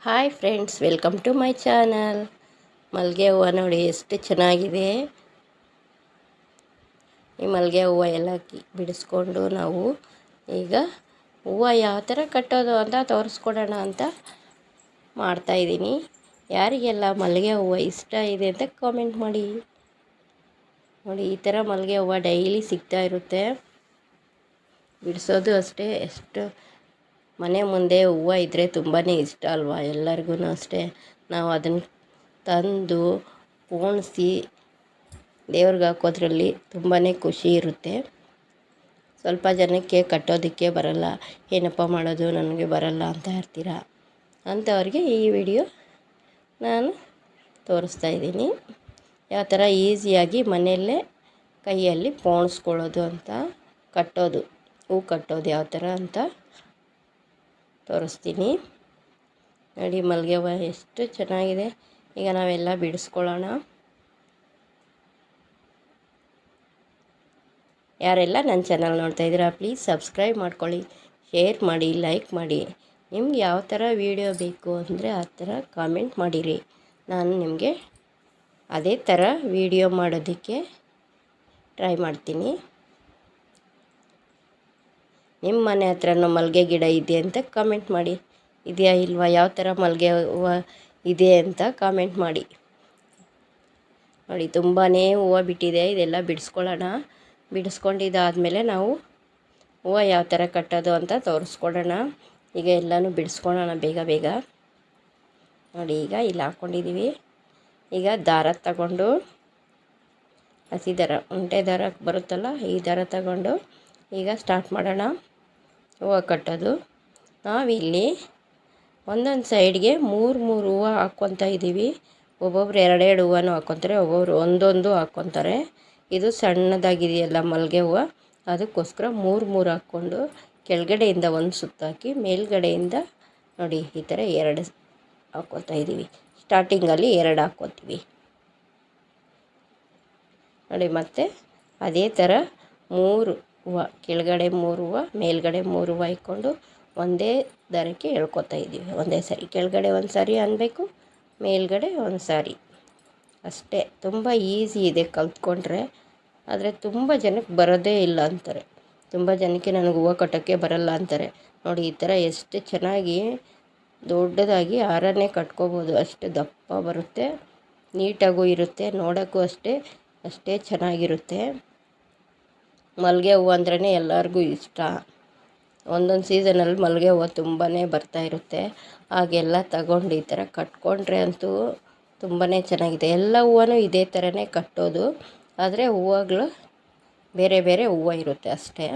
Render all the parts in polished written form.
Hi friends, welcome to my channel. ಮಲ್ಲಿಗೆ ಹೂವು ನೋಡಿ ಎಷ್ಟು ಚೆನ್ನಾಗಿದೆ. ಈ ಮಲ್ಲಿಗೆ ಹೂವು ಎಲ್ಲ ಬಿಡಿಸ್ಕೊಂಡು ನಾವು ಈಗ ಹೂವು ಯಾವ ಥರ ಕಟ್ಟೋದು ಅಂತ ತೋರಿಸ್ಕೊಡೋಣ ಅಂತ ಮಾಡ್ತಾಯಿದ್ದೀನಿ. ಯಾರಿಗೆಲ್ಲ ಮಲ್ಲಿಗೆ ಹೂವು ಇಷ್ಟ ಇದೆ ಅಂತ ಕಾಮೆಂಟ್ ಮಾಡಿ. ನೋಡಿ, ಈ ಥರ ಮಲ್ಲಿಗೆ ಹೂವು ಡೈಲಿ ಸಿಗ್ತಾ ಇರುತ್ತೆ. ಬಿಡಿಸೋದು ಅಷ್ಟೇ. ಎಷ್ಟು ಮನೆ ಮುಂದೆ ಹೂವು ಇದ್ದರೆ ತುಂಬಾ ಇಷ್ಟ ಅಲ್ವಾ ಎಲ್ಲರಿಗೂ ಅಷ್ಟೇ. ನಾವು ಅದನ್ನು ತಂದು ಪೋಣಿಸಿ ದೇವ್ರಿಗೆ ಹಾಕೋದ್ರಲ್ಲಿ ತುಂಬಾ ಖುಷಿ ಇರುತ್ತೆ. ಸ್ವಲ್ಪ ಜನಕ್ಕೆ ಕಟ್ಟೋದಕ್ಕೆ ಬರಲ್ಲ, ಏನಪ್ಪ ಮಾಡೋದು ನನಗೆ ಬರಲ್ಲ ಅಂತ ಇರ್ತೀರ. ಅಂಥವ್ರಿಗೆ ಈ ವಿಡಿಯೋ ನಾನು ತೋರಿಸ್ತಾ ಇದ್ದೀನಿ, ಯಾವ ಥರ ಈಸಿಯಾಗಿ ಮನೆಯಲ್ಲೇ ಕೈಯಲ್ಲಿ ಪೋಣಿಸ್ಕೊಳ್ಳೋದು ಅಂತ, ಕಟ್ಟೋದು ಹೂ ಕಟ್ಟೋದು ಯಾವ ಥರ ಅಂತ ತೋರಿಸ್ತೀನಿ. ನೋಡಿ, ಮಲ್ಲಿಗೆ ಹೂವು ಎಷ್ಟು ಚೆನ್ನಾಗಿದೆ. ಈಗ ನಾವೆಲ್ಲ ಬಿಡಿಸ್ಕೊಳ್ಳೋಣ. ಯಾರೆಲ್ಲ ನನ್ನ ಚಾನಲ್ ನೋಡ್ತಾ ಇದ್ದೀರಾ, ಪ್ಲೀಸ್ ಸಬ್ಸ್ಕ್ರೈಬ್ ಮಾಡ್ಕೊಳ್ಳಿ, ಶೇರ್ ಮಾಡಿ, ಲೈಕ್ ಮಾಡಿ. ನಿಮ್ಗೆ ಯಾವ ಥರ ವೀಡಿಯೋ ಬೇಕು ಅಂದರೆ ಆ ಥರ ಕಾಮೆಂಟ್ ಮಾಡಿರಿ. ನಾನು ನಿಮಗೆ ಅದೇ ಥರ ವೀಡಿಯೋ ಮಾಡೋದಕ್ಕೆ ಟ್ರೈ ಮಾಡ್ತೀನಿ. ನಿಮ್ಮ ಮನೆ ಹತ್ರನೂ ಮಲ್ಲಿಗೆ ಗಿಡ ಇದೆ ಅಂತ ಕಾಮೆಂಟ್ ಮಾಡಿ. ಇದೆಯಾ ಇಲ್ವಾ, ಯಾವ ಥರ ಮಲ್ಲಿಗೆ ಹೂವು ಇದೆ ಅಂತ ಕಾಮೆಂಟ್ ಮಾಡಿ. ನೋಡಿ, ತುಂಬಾ ಹೂವು ಬಿಟ್ಟಿದೆ. ಇದೆಲ್ಲ ಬಿಡಿಸ್ಕೊಳ್ಳೋಣ. ಬಿಡಿಸ್ಕೊಂಡಿದ್ದಾದಮೇಲೆ ನಾವು ಹೂವು ಯಾವ ಥರ ಕಟ್ಟೋದು ಅಂತ ತೋರಿಸ್ಕೊಡೋಣ. ಈಗ ಎಲ್ಲನೂ ಬಿಡಿಸ್ಕೊಳ್ಳೋಣ ಬೇಗ ಬೇಗ. ನೋಡಿ, ಈಗ ಇಲ್ಲಿ ಹಾಕ್ಕೊಂಡಿದ್ದೀವಿ. ಈಗ ದಾರ ತಗೊಂಡು, ಹಸಿ ದಾರ, ಉಂಟೆ ದಾರ ಬರುತ್ತಲ್ಲ, ಈ ದಾರ ತಗೊಂಡು ಈಗ ಸ್ಟಾರ್ಟ್ ಮಾಡೋಣ ಹೂವು ಕಟ್ಟೋದು. ನಾವಿಲ್ಲಿ ಒಂದೊಂದು ಸೈಡ್ಗೆ ಮೂರು ಹೂವು ಹಾಕ್ಕೊತಾ ಇದ್ದೀವಿ. ಒಬ್ಬೊಬ್ರು ಎರಡೆರಡು ಹೂವನೂ ಹಾಕ್ಕೊತಾರೆ, ಒಬ್ಬೊಬ್ರು ಒಂದೊಂದು ಹಾಕ್ಕೊತಾರೆ. ಇದು ಸಣ್ಣದಾಗಿದೆಯಲ್ಲ ಮಲ್ಲಿಗೆ ಹೂವು, ಅದಕ್ಕೋಸ್ಕರ ಮೂರು ಹಾಕ್ಕೊಂಡು ಕೆಳಗಡೆಯಿಂದ ಒಂದು ಸುತ್ತಾಕಿ ಮೇಲ್ಗಡೆಯಿಂದ ನೋಡಿ ಈ ಥರ ಎರಡು ಹಾಕ್ಕೊತಾ ಇದ್ದೀವಿ. ಸ್ಟಾರ್ಟಿಂಗಲ್ಲಿ ಎರಡು ಹಾಕ್ಕೊತೀವಿ ನೋಡಿ. ಮತ್ತು ಅದೇ ಥರ ಮೂರು ಹೂವು, ಕೆಳಗಡೆ ಮೂರು ಹೂವು, ಮೇಲ್ಗಡೆ ಮೂರು ಹೂವು ಇಟ್ಕೊಂಡು ಒಂದೇ ದಾರಕ್ಕೆ ಎಳ್ಕೊತಾ ಇದ್ದೀವಿ. ಒಂದೇ ಸಾರಿ ಕೆಳಗಡೆ ಒಂದು ಸಾರಿ ಅನ್ನಬೇಕು, ಮೇಲ್ಗಡೆ ಒಂದು ಸಾರಿ ಅಷ್ಟೇ. ತುಂಬ ಈಸಿ ಇದೆ ಕಲ್ತ್ಕೊಂಡ್ರೆ. ಆದರೆ ತುಂಬ ಜನಕ್ಕೆ ಬರೋದೇ ಇಲ್ಲ ಅಂತಾರೆ. ತುಂಬ ಜನಕ್ಕೆ ನನಗೆ ಹೂವು ಕಟ್ಟೋಕ್ಕೆ ಬರಲ್ಲ ಅಂತಾರೆ. ನೋಡಿ, ಈ ಥರ ಎಷ್ಟು ಚೆನ್ನಾಗಿ ದೊಡ್ಡದಾಗಿ ಹಾರನೇ ಕಟ್ಕೋಬೋದು. ಅಷ್ಟು ದಪ್ಪ ಬರುತ್ತೆ, ನೀಟಾಗೂ ಇರುತ್ತೆ, ನೋಡೋಕ್ಕೂ ಅಷ್ಟೇ ಚೆನ್ನಾಗಿರುತ್ತೆ. ಮಲ್ಲಿಗೆ ಹೂವು ಅಂದ್ರೇ ಎಲ್ಲರಿಗೂ ಇಷ್ಟ. ಒಂದೊಂದು ಸೀಸನಲ್ಲಿ ಮಲ್ಲಿಗೆ ಹೂವು ತುಂಬಾ ಬರ್ತಾಯಿರುತ್ತೆ. ಹಾಗೆಲ್ಲ ತಗೊಂಡು ಈ ಥರ ಕಟ್ಕೊಂಡ್ರೆ ಅಂತೂ ತುಂಬಾ ಚೆನ್ನಾಗಿದೆ. ಎಲ್ಲ ಹೂವನೂ ಇದೇ ಥರನೇ ಕಟ್ಟೋದು, ಆದರೆ ಹೂವುಗಳು ಬೇರೆ ಬೇರೆ ಹೂವು ಇರುತ್ತೆ ಅಷ್ಟೇ.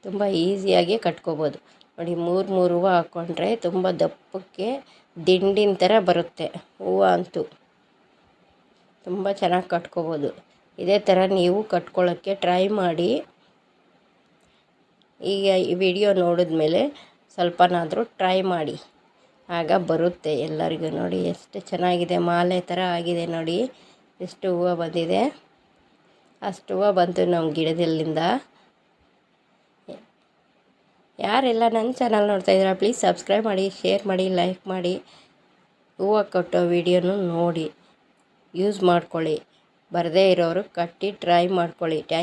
ತುಂಬ ಈಸಿಯಾಗಿ ಕಟ್ಕೋಬೋದು. ನೋಡಿ, ಮೂರು ಹೂವು ಹಾಕ್ಕೊಂಡ್ರೆ ತುಂಬ ದಪ್ಪಕ್ಕೆ ದಿಂಡಿನ ಥರ ಬರುತ್ತೆ ಹೂವು. ಅಂತೂ ತುಂಬ ಚೆನ್ನಾಗಿ ಕಟ್ಕೋಬೋದು. ಇದೇ ಥರ ನೀವು ಕಟ್ಕೊಳ್ಳೋಕ್ಕೆ ಟ್ರೈ ಮಾಡಿ. ಈಗ ಈ ವಿಡಿಯೋ ನೋಡಿದ್ಮೇಲೆ ಸ್ವಲ್ಪನಾದರೂ ಟ್ರೈ ಮಾಡಿ, ಆಗ ಬರುತ್ತೆ ಎಲ್ಲರಿಗೂ. ನೋಡಿ, ಎಷ್ಟು ಚೆನ್ನಾಗಿದೆ, ಮಾಲೆ ಥರ ಆಗಿದೆ. ನೋಡಿ, ಎಷ್ಟು ಹೂವು ಬಂದಿದೆ. ಅಷ್ಟು ಹೂವು ಬಂತು ನಮ್ಮ ಗಿಡದಲ್ಲಿಂದ. ಯಾರೆಲ್ಲ ನನ್ನ ಚಾನಲ್ ನೋಡ್ತಾ ಇದ್ದೀರಾ, ಪ್ಲೀಸ್ ಸಬ್ಸ್ಕ್ರೈಬ್ ಮಾಡಿ, ಶೇರ್ ಮಾಡಿ, ಲೈಕ್ ಮಾಡಿ. ಹೂವು ಕಟ್ಟೋ ವಿಡಿಯೋನು ನೋಡಿ ಯೂಸ್ ಮಾಡ್ಕೊಳ್ಳಿ. ಬರದೇ ಇರೋರು ಕಟ್ಟಿ ಟ್ರೈ ಮಾಡ್ಕೊಳ್ಳಿ.